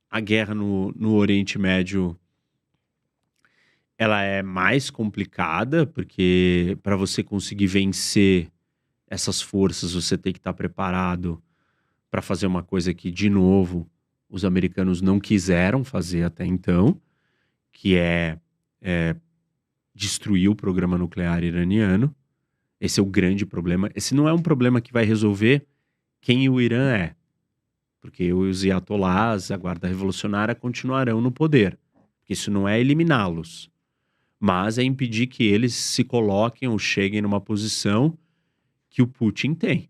A guerra no Oriente Médio, ela é mais complicada, porque para você conseguir vencer essas forças, você tem que estar preparado para fazer uma coisa que, de novo, os americanos não quiseram fazer até então, que é destruir o programa nuclear iraniano. Esse é o grande problema. Esse não é um problema que vai resolver quem o Irã é, porque os ayatollahs, a guarda revolucionária, continuarão no poder. Isso não é eliminá-los, mas é impedir que eles se coloquem ou cheguem numa posição que o Putin tem.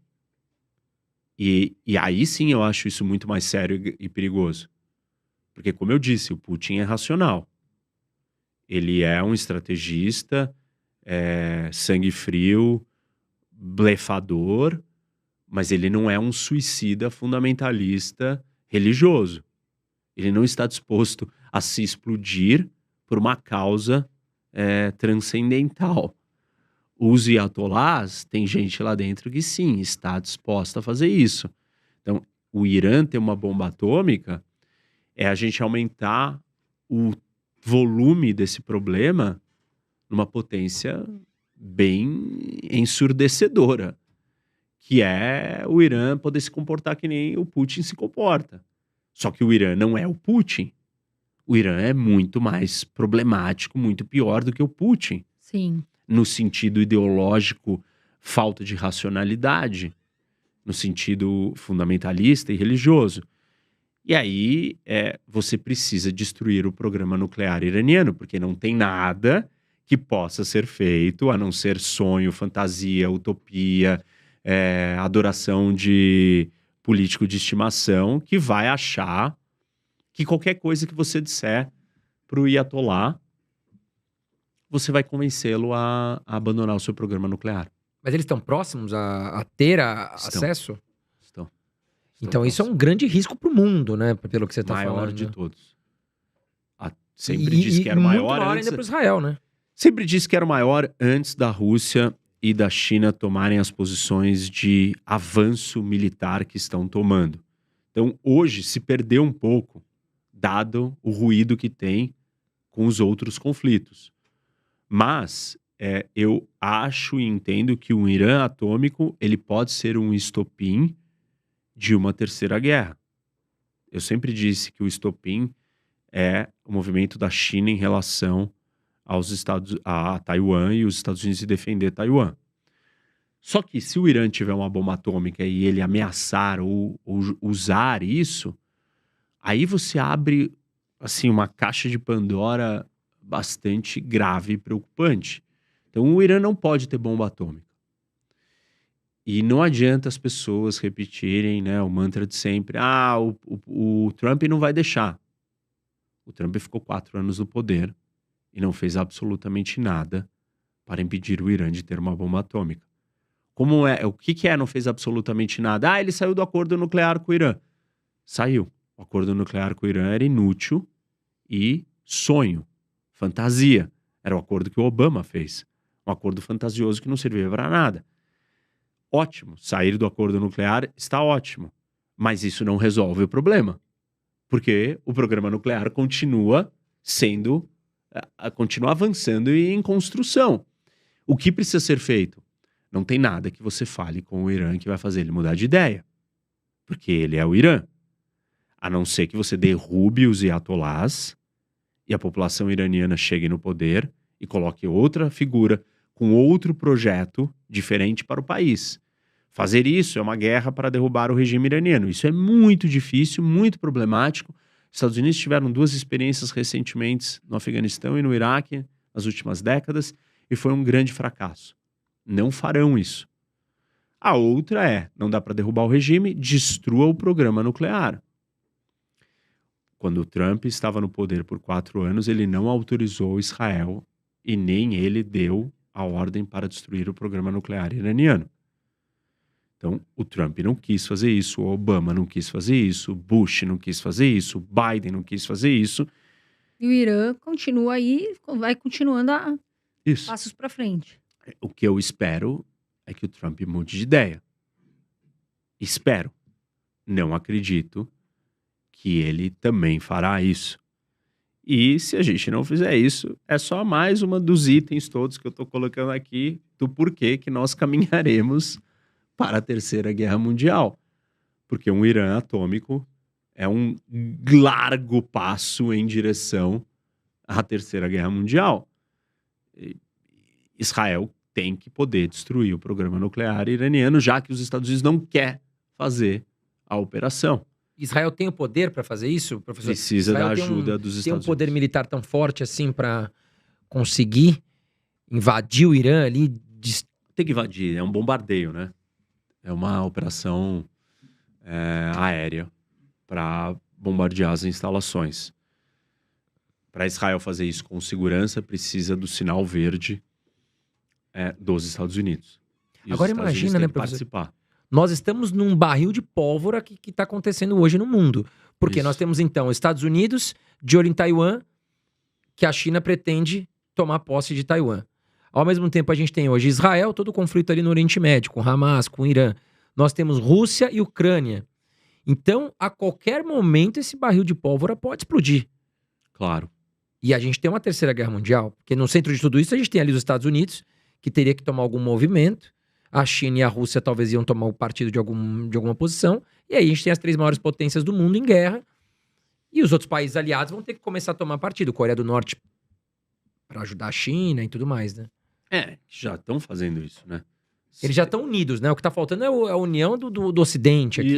E aí sim eu acho isso muito mais sério e perigoso. Porque, como eu disse, o Putin é racional. Ele é um estrategista, sangue frio, blefador, mas ele não é um suicida fundamentalista religioso. Ele não está disposto a se explodir por uma causa transcendental. Os ayatollahs, tem gente lá dentro que sim, está disposta a fazer isso. Então, o Irã ter uma bomba atômica é a gente aumentar o volume desse problema numa potência bem ensurdecedora, que é o Irã poder se comportar que nem o Putin se comporta. Só que o Irã não é o Putin. O Irã é muito mais problemático, muito pior do que o Putin. Sim. No sentido ideológico, falta de racionalidade, no sentido fundamentalista e religioso. E aí você precisa destruir o programa nuclear iraniano, porque não tem nada que possa ser feito, a não ser sonho, fantasia, utopia, adoração de político de estimação, que vai achar que qualquer coisa que você disser para o Ayatollah, você vai convencê-lo a abandonar o seu programa nuclear. Mas eles estão próximos a ter acesso? Estão Então isso é próximos. um grande risco para o mundo, né? Pelo que você está falando. Maior de todos. Sempre disse que era o muito maior maior antes... ainda para Israel, né? Sempre disse que era o maior antes da Rússia e da China tomarem as posições de avanço militar que estão tomando. Então, hoje se perdeu um pouco, dado o ruído que tem com os outros conflitos. Mas eu acho e entendo que um Irã atômico ele pode ser um estopim de uma terceira guerra. Eu sempre disse que o estopim é o movimento da China em relação a Taiwan e os Estados Unidos de defender Taiwan. Só que se o Irã tiver uma bomba atômica e ele ameaçar ou usar isso, aí você abre assim, uma caixa de Pandora bastante grave e preocupante. Então o Irã não pode ter bomba atômica. E não adianta as pessoas repetirem, né, o mantra de sempre. O Trump não vai deixar. O Trump ficou 4 anos no poder e não fez absolutamente nada para impedir o Irã de ter uma bomba atômica. O que não fez absolutamente nada? Ele saiu do acordo nuclear com o Irã. Saiu. O acordo nuclear com o Irã era inútil e sonho, fantasia. Era o acordo que o Obama fez. Um acordo fantasioso que não servia para nada. Ótimo, sair do acordo nuclear está ótimo. Mas isso não resolve o problema. Porque o programa nuclear continua avançando e em construção. O que precisa ser feito? Não tem nada que você fale com o Irã que vai fazer ele mudar de ideia. Porque ele é o Irã. A não ser que você derrube os ayatollahs e a população iraniana chegue no poder e coloque outra figura com outro projeto diferente para o país. Fazer isso é uma guerra para derrubar o regime iraniano. Isso é muito difícil, muito problemático. Os Estados Unidos tiveram 2 experiências recentemente no Afeganistão e no Iraque, nas últimas décadas, e foi um grande fracasso. Não farão isso. A outra não dá para derrubar o regime, destrua o programa nuclear. Quando o Trump estava no poder por 4 anos, ele não autorizou Israel e nem ele deu a ordem para destruir o programa nuclear iraniano. Então, o Trump não quis fazer isso, o Obama não quis fazer isso, o Bush não quis fazer isso, o Biden não quis fazer isso. E o Irã continua aí, vai continuando a passos para frente. O que eu espero é que o Trump mude de ideia. Espero. Não acredito que ele também fará isso. E se a gente não fizer isso, é só mais uma dos itens todos que eu estou colocando aqui do porquê que nós caminharemos para a Terceira Guerra Mundial. Porque um Irã atômico é um largo passo em direção à Terceira Guerra Mundial. Israel tem que poder destruir o programa nuclear iraniano, já que os Estados Unidos não quer fazer a operação. Israel tem o poder para fazer isso, professor? Precisa Israel da ajuda dos Estados Unidos. Tem um poder militar tão forte assim para conseguir invadir o Irã ali? Tem que invadir, é um bombardeio, né? É uma operação aérea para bombardear as instalações. Para Israel fazer isso com segurança, precisa do sinal verde dos Estados Unidos. E agora os Estados imagina, Unidos né, têm que participar. Nós estamos num barril de pólvora que está acontecendo hoje no mundo. Porque nós temos, então, os Estados Unidos de olho em Taiwan, que a China pretende tomar posse de Taiwan. Ao mesmo tempo, a gente tem hoje Israel, todo o conflito ali no Oriente Médio, com Hamas, com Irã. Nós temos Rússia e Ucrânia. Então, a qualquer momento, esse barril de pólvora pode explodir. Claro. E a gente tem uma Terceira Guerra Mundial, porque no centro de tudo isso a gente tem ali os Estados Unidos, que teria que tomar algum movimento. A China e a Rússia talvez iam tomar o partido de alguma posição. E aí a gente tem as 3 maiores potências do mundo em guerra. E os outros países aliados vão ter que começar a tomar partido. Coreia do Norte para ajudar a China e tudo mais, né? Já estão fazendo isso, né? Eles já estão unidos, né? O que está faltando é a união do Ocidente aqui.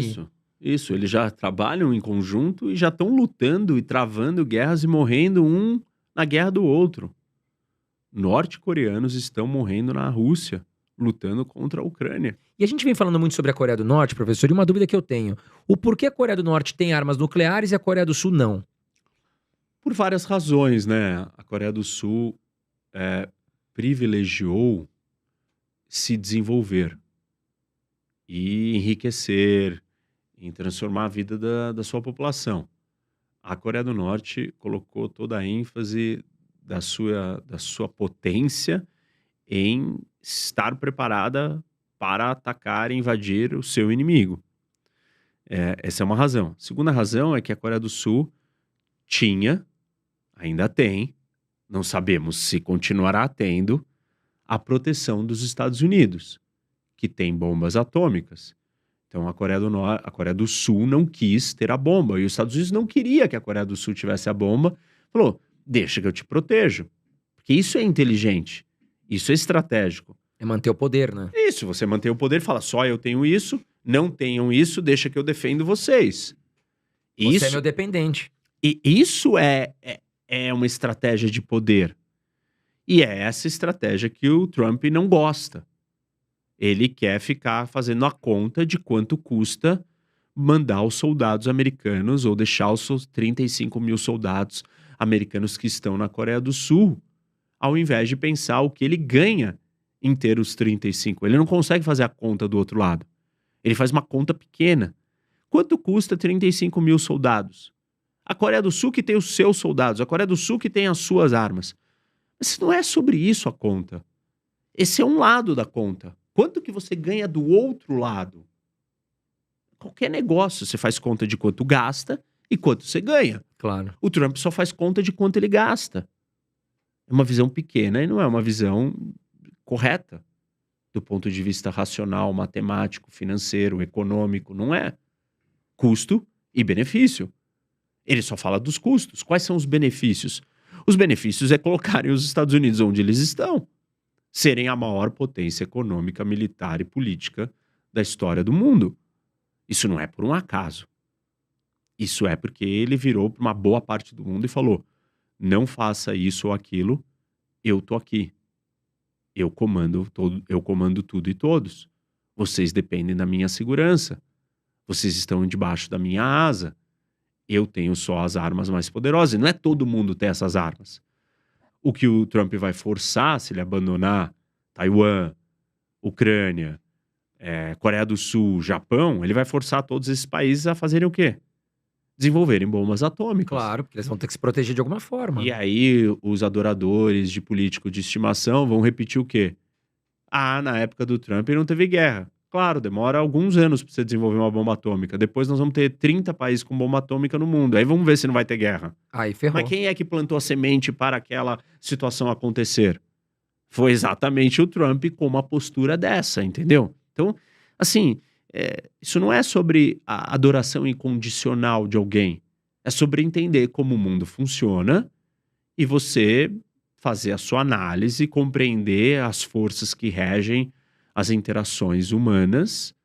Isso. Eles já trabalham em conjunto e já estão lutando e travando guerras e morrendo um na guerra do outro. Norte-coreanos estão morrendo na Rússia, lutando contra a Ucrânia. E a gente vem falando muito sobre a Coreia do Norte, professor, e uma dúvida que eu tenho. O porquê a Coreia do Norte tem armas nucleares e a Coreia do Sul não? Por várias razões, né? A Coreia do Sul privilegiou se desenvolver e enriquecer, em transformar a vida da sua população. A Coreia do Norte colocou toda a ênfase da sua potência em estar preparada para atacar e invadir o seu inimigo. Essa é uma razão. A segunda razão é que a Coreia do Sul ainda tem, não sabemos se continuará tendo, a proteção dos Estados Unidos, que tem bombas atômicas. Então a Coreia do Sul não quis ter a bomba, e os Estados Unidos não queria que a Coreia do Sul tivesse a bomba. Falou, deixa que eu te protejo. Porque isso é inteligente, isso é estratégico. É manter o poder, né? Isso, você manter o poder, fala, só eu tenho isso, não tenham isso, deixa que eu defendo vocês. Você é meu dependente. E isso é uma estratégia de poder. E é essa estratégia que o Trump não gosta. Ele quer ficar fazendo a conta de quanto custa mandar os soldados americanos ou deixar os seus 35 mil soldados americanos que estão na Coreia do Sul, ao invés de pensar o que ele ganha em ter os 35. Ele não consegue fazer a conta do outro lado. Ele faz uma conta pequena. Quanto custa 35 mil soldados? A Coreia do Sul que tem os seus soldados, a Coreia do Sul que tem as suas armas. Mas não é sobre isso a conta. Esse é um lado da conta. Quanto que você ganha do outro lado? Qualquer negócio, você faz conta de quanto gasta e quanto você ganha. Claro. O Trump só faz conta de quanto ele gasta. É uma visão pequena e não é uma visão correta do ponto de vista racional, matemático, financeiro, econômico. Não é. Custo e benefício. Ele só fala dos custos. Quais são os benefícios? Os benefícios é colocarem os Estados Unidos onde eles estão. Serem a maior potência econômica, militar e política da história do mundo. Isso não é por um acaso. Isso é porque ele virou para uma boa parte do mundo e falou, não faça isso ou aquilo, eu tô aqui. Eu comando tudo e todos. Vocês dependem da minha segurança. Vocês estão debaixo da minha asa. Eu tenho só as armas mais poderosas. E não é todo mundo ter essas armas. O que o Trump vai forçar, se ele abandonar Taiwan, Ucrânia, Coreia do Sul, Japão, ele vai forçar todos esses países a fazerem o quê? Desenvolverem bombas atômicas. Claro, porque eles vão ter que se proteger de alguma forma. E aí os adoradores de político de estimação vão repetir o quê? Na época do Trump não teve guerra. Claro, demora alguns anos para você desenvolver uma bomba atômica. Depois nós vamos ter 30 países com bomba atômica no mundo. Aí vamos ver se não vai ter guerra. Aí ferrou. Mas quem é que plantou a semente para aquela situação acontecer? Foi exatamente o Trump com uma postura dessa, entendeu? Então, assim, isso não é sobre a adoração incondicional de alguém. É sobre entender como o mundo funciona e você fazer a sua análise, compreender as forças que regem as interações humanas,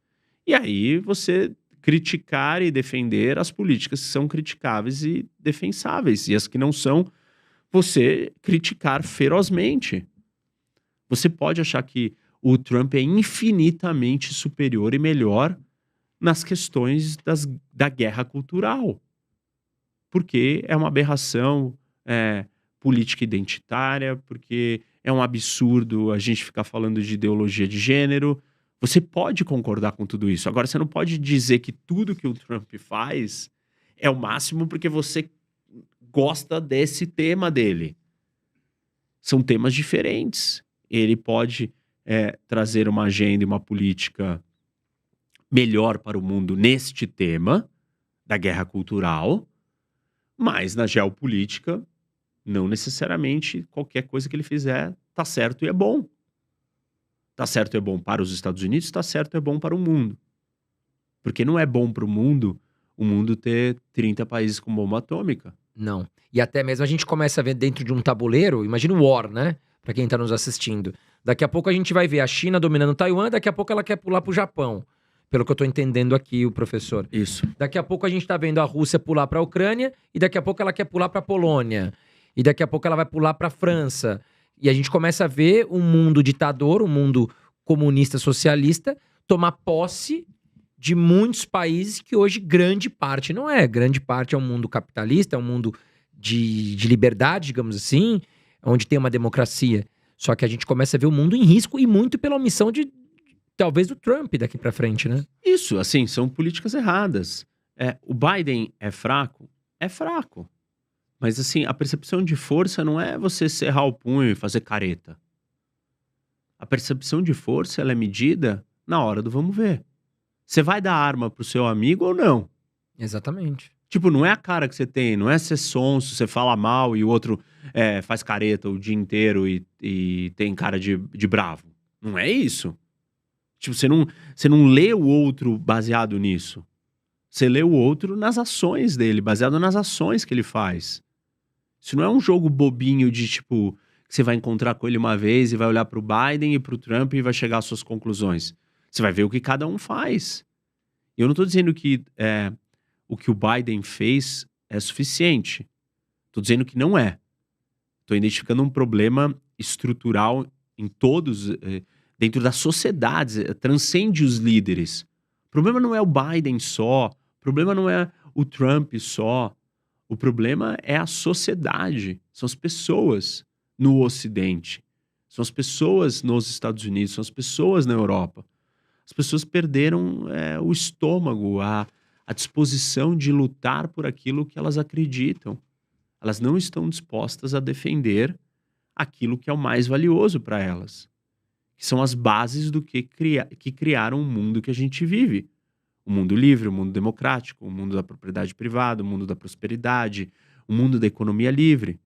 e aí você criticar e defender as políticas que são criticáveis e defensáveis, e as que não são, você criticar ferozmente. Você pode achar que o Trump é infinitamente superior e melhor nas questões da guerra cultural, porque é uma aberração política identitária, porque é um absurdo a gente ficar falando de ideologia de gênero. Você pode concordar com tudo isso. Agora, você não pode dizer que tudo que o Trump faz é o máximo porque você gosta desse tema dele. São temas diferentes. Ele pode trazer uma agenda e uma política melhor para o mundo neste tema da guerra cultural, mas na geopolítica, não necessariamente qualquer coisa que ele fizer tá certo e é bom. Tá certo e é bom para os Estados Unidos, tá certo e é bom para o mundo. Porque não é bom para o mundo ter 30 países com bomba atômica. Não. E até mesmo a gente começa a ver dentro de um tabuleiro, imagina o War, né? Pra quem tá nos assistindo. Daqui a pouco a gente vai ver a China dominando Taiwan, daqui a pouco ela quer pular pro Japão. Pelo que eu tô entendendo aqui, o professor. Isso. Daqui a pouco a gente tá vendo a Rússia pular pra Ucrânia, e daqui a pouco ela quer pular pra Polônia. E daqui a pouco ela vai pular pra França. E a gente começa a ver um mundo ditador, um mundo comunista socialista, tomar posse de muitos países que hoje grande parte não é. Grande parte é um mundo capitalista, é um mundo de liberdade, digamos assim, onde tem uma democracia. Só que a gente começa a ver o mundo em risco e muito pela omissão de talvez do Trump daqui pra frente, né? Isso, assim, são políticas erradas. O Biden é fraco? É fraco. Mas, assim, a percepção de força não é você cerrar o punho e fazer careta. A percepção de força, ela é medida na hora do vamos ver. Você vai dar arma pro seu amigo ou não? Exatamente. Tipo, não é a cara que você tem, não é ser sonso, você fala mal e o outro faz careta o dia inteiro e tem cara de bravo. Não é isso. Tipo, você não lê o outro baseado nisso. Você lê o outro nas ações dele, baseado nas ações que ele faz. Isso não é um jogo bobinho de, tipo, que você vai encontrar com ele uma vez e vai olhar pro Biden e pro Trump e vai chegar às suas conclusões. Você vai ver o que cada um faz. E eu não tô dizendo que o que o Biden fez é suficiente. Tô dizendo que não é. Tô identificando um problema estrutural em todos, dentro das sociedades, transcende os líderes. O problema não é o Biden só, o problema não é o Trump só. O problema é a sociedade, são as pessoas no Ocidente, são as pessoas nos Estados Unidos, são as pessoas na Europa. As pessoas perderam o estômago, a disposição de lutar por aquilo que elas acreditam. Elas não estão dispostas a defender aquilo que é o mais valioso para elas, que são as bases do que criaram o mundo que a gente vive. O mundo livre, o mundo democrático, o mundo da propriedade privada, o mundo da prosperidade, o mundo da economia livre.